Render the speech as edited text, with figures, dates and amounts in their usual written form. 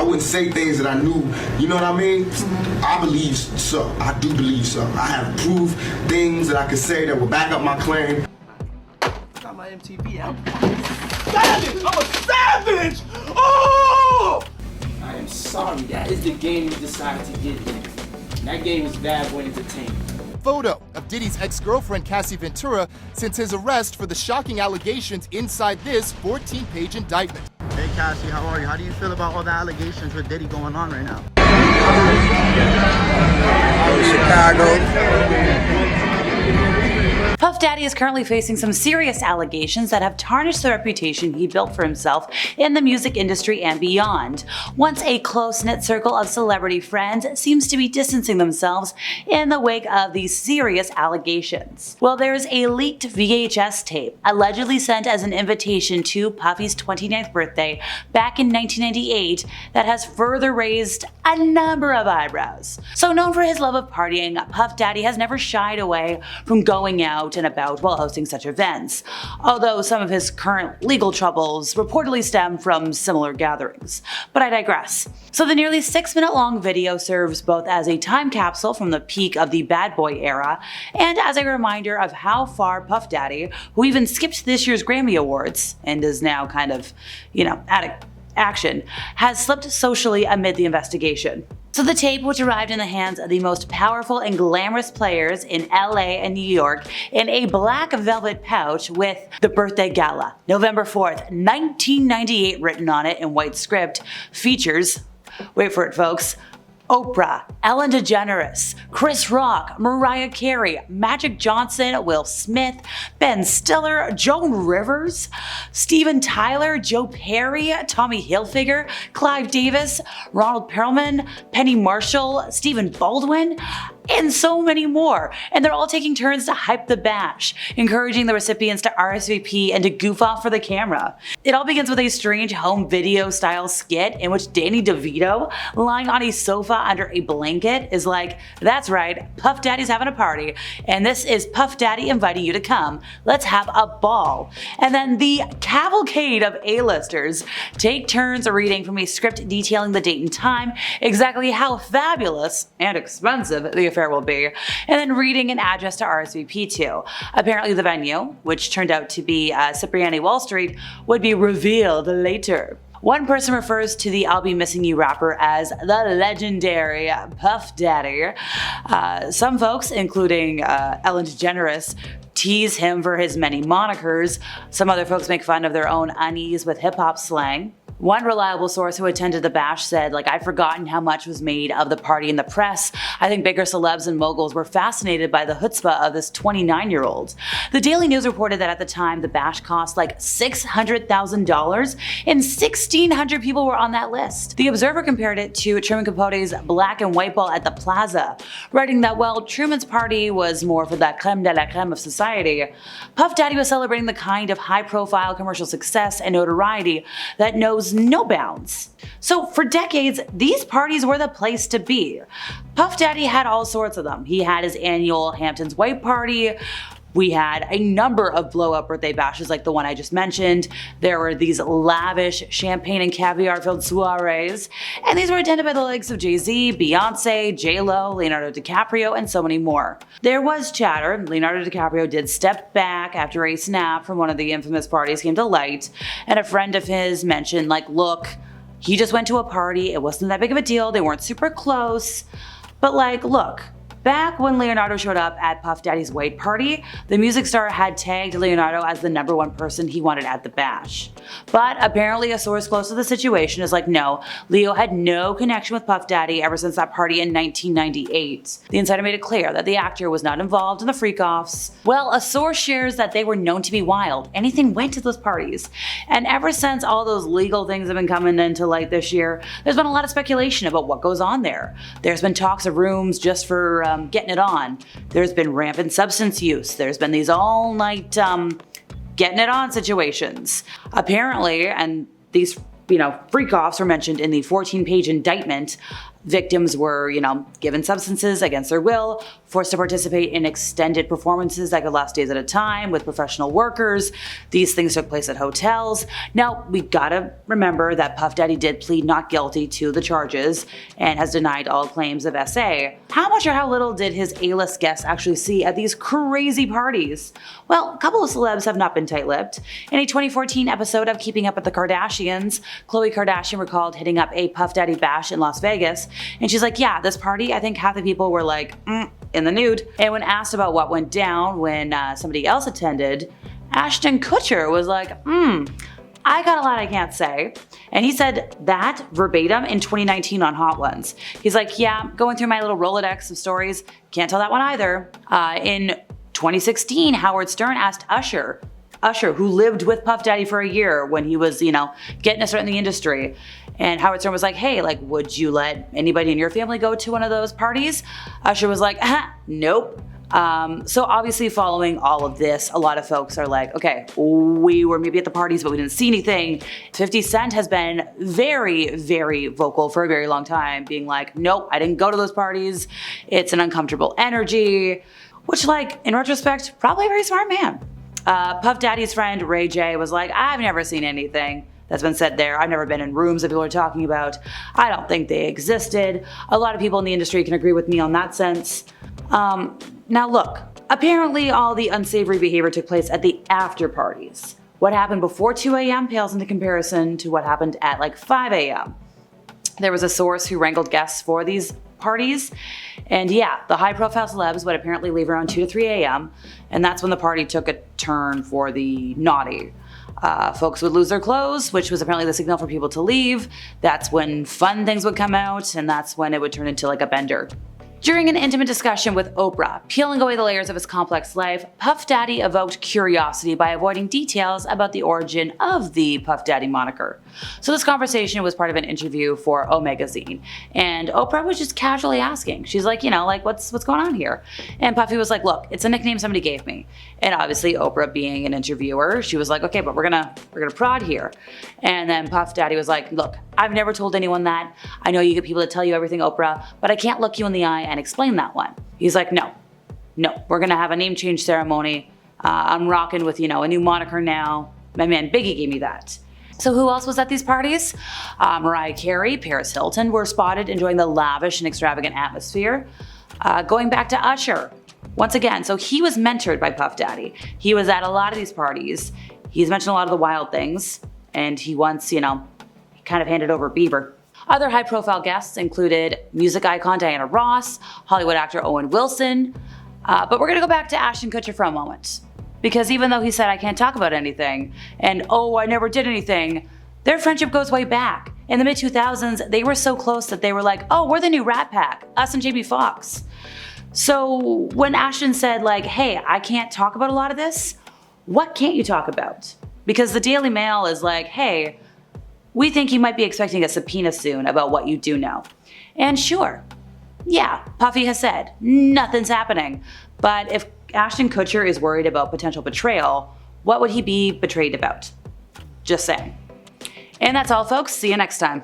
wouldn't say things that I knew, you know what I mean? I believe so. I do believe so. I have proof, things that I could say that will back up my claim. Got my MTV out. Savage! I'm a savage! Oh! I am sorry, that is the game you decided to get in. That game is Bad Boy Entertainment. Photo of Diddy's ex-girlfriend Cassie Ventura since his arrest for the shocking allegations inside this 14-page indictment. Hey Cassie, how are you? How do you feel about all the allegations with Diddy going on right now? Chicago. Puff Daddy is currently facing some serious allegations that have tarnished the reputation he built for himself in the music industry and beyond. Once a close-knit circle of celebrity friends seems to be distancing themselves in the wake of these serious allegations. Well, there's a leaked VHS tape allegedly sent as an invitation to Puffy's 29th birthday back in 1998 that has further raised a number of eyebrows. So known for his love of partying, Puff Daddy has never shied away from going out and about while hosting such events, although some of his current legal troubles reportedly stem from similar gatherings. But I digress. So the nearly 6-minute long video serves both as a time capsule from the peak of the Bad Boy era and as a reminder of how far Puff Daddy, who even skipped this year's Grammy Awards and is now kind of, out of action, has slipped socially amid the investigation. So the tape, which arrived in the hands of the most powerful and glamorous players in LA and New York in a black velvet pouch with the birthday gala, November 4th, 1998 written on it in white script, features, wait for it folks, Oprah, Ellen DeGeneres, Chris Rock, Mariah Carey, Magic Johnson, Will Smith, Ben Stiller, Joan Rivers, Steven Tyler, Joe Perry, Tommy Hilfiger, Clive Davis, Ronald Perlman, Penny Marshall, Stephen Baldwin, and so many more. And they're all taking turns to hype the bash, encouraging the recipients to RSVP and to goof off for the camera. It all begins with a strange home video style skit in which Danny DeVito, lying on a sofa under a blanket, is like, "That's right, Puff Daddy's having a party, and this is Puff Daddy inviting you to come. Let's have a ball." And then the cavalcade of A-listers take turns reading from a script detailing the date and time, exactly how fabulous and expensive the affair will be, and then reading an address to RSVP to. Apparently the venue, which turned out to be Cipriani Wall Street, would be revealed later. One person refers to the "I'll Be Missing You" rapper as the legendary Puff Daddy. Some folks, including Ellen DeGeneres, tease him for his many monikers. Some other folks make fun of their own unease with hip-hop slang. One reliable source who attended the bash said, "I've forgotten how much was made of the party in the press. I think bigger celebs and moguls were fascinated by the chutzpah of this 29-year-old. The Daily News reported that at the time the bash cost $600,000 and 1,600 people were on that list. The Observer compared it to Truman Capote's black and white ball at the Plaza, writing that while Truman's party was more for that creme de la creme of society, Puff Daddy was celebrating the kind of high-profile commercial success and notoriety that knows no bounds. So for decades, these parties were the place to be. Puff Daddy had all sorts of them. He had his annual Hamptons White Party. We had a number of blow-up birthday bashes like the one I just mentioned. There were these lavish champagne and caviar-filled soirees, and these were attended by the likes of Jay-Z, Beyonce, J-Lo, Leonardo DiCaprio, and so many more. There was chatter. Leonardo DiCaprio did step back after a snap from one of the infamous parties came to light, and a friend of his mentioned, look, he just went to a party, it wasn't that big of a deal, they weren't super close, but look, back when Leonardo showed up at Puff Daddy's white party, the music star had tagged Leonardo as the #1 person he wanted at the bash. But apparently a source close to the situation is no, Leo had no connection with Puff Daddy ever since that party in 1998. The insider made it clear that the actor was not involved in the freak-offs. Well, a source shares that they were known to be wild. Anything went to those parties. And ever since all those legal things have been coming into light this year, there's been a lot of speculation about what goes on there. There's been talks of rooms just for getting it on. There's been rampant substance use. There's been these all-night getting it on situations. Apparently, and these freak-offs were mentioned in the 14-page indictment, Victims were, given substances against their will, forced to participate in extended performances that could last days at a time with professional workers. These things took place at hotels. Now, we gotta remember that Puff Daddy did plead not guilty to the charges and has denied all claims of SA. How much or how little did his A-list guests actually see at these crazy parties? Well, a couple of celebs have not been tight-lipped. In a 2014 episode of Keeping Up with the Kardashians, Khloe Kardashian recalled hitting up a Puff Daddy bash in Las Vegas, and she's like, yeah, this party, I think half the people were like, in the nude. And when asked about what went down when somebody else attended, Ashton Kutcher was like, I got a lot I can't say. And he said that verbatim in 2019 on Hot Ones. He's like, yeah, going through my little Rolodex of stories, can't tell that one either. In 2016, Howard Stern asked Usher, who lived with Puff Daddy for a year when he was, getting a start in the industry. And Howard Stern was like, hey, would you let anybody in your family go to one of those parties? Usher was like, nope. So obviously following all of this, a lot of folks are like, okay, we were maybe at the parties, but we didn't see anything. 50 Cent has been very, very vocal for a very long time, being like, nope, I didn't go to those parties. It's an uncomfortable energy, which in retrospect, probably a very smart man. Puff Daddy's friend Ray J was like, I've never seen anything that's been said there. I've never been in rooms that people are talking about. I don't think they existed. A lot of people in the industry can agree with me on that sense. Now look, apparently all the unsavory behavior took place at the after parties. What happened before 2 a.m. pales into comparison to what happened at 5 a.m. There was a source who wrangled guests for these parties, and yeah, the high-profile celebs would apparently leave around 2 to 3 a.m., and that's when the party took a turn for the naughty. Folks would lose their clothes, which was apparently the signal for people to leave. That's when fun things would come out, and that's when it would turn into a bender. During an intimate discussion with Oprah, peeling away the layers of his complex life, Puff Daddy evoked curiosity by avoiding details about the origin of the Puff Daddy moniker. So this conversation was part of an interview for O Magazine, and Oprah was just casually asking. She's like, what's going on here? And Puffy was like, look, it's a nickname somebody gave me. And obviously Oprah being an interviewer, she was like, okay, but we're gonna prod here. And then Puff Daddy was like, look, I've never told anyone that. I know you get people to tell you everything, Oprah, but I can't look you in the eye and explain that one. He's like, no, we're gonna have a name change ceremony. I'm rocking with, a new moniker now. My man Biggie gave me that. So who else was at these parties? Mariah Carey, Paris Hilton were spotted enjoying the lavish and extravagant atmosphere. Going back to Usher, once again, so he was mentored by Puff Daddy. He was at a lot of these parties. He's mentioned a lot of the wild things, and he once, he kind of handed over Bieber. Other high-profile guests included music icon Diana Ross, Hollywood actor Owen Wilson, but we're gonna go back to Ashton Kutcher for a moment. Because even though he said, I can't talk about anything, and I never did anything, their friendship goes way back. In the mid-2000s, they were so close that they were like, we're the new Rat Pack, us and Jamie Foxx. So when Ashton said hey, I can't talk about a lot of this, what can't you talk about? Because the Daily Mail is like, hey, we think you might be expecting a subpoena soon about what you do know. And sure, yeah, Puffy has said, nothing's happening. But if Ashton Kutcher is worried about potential betrayal, what would he be betrayed about? Just saying. And that's all, folks. See you next time.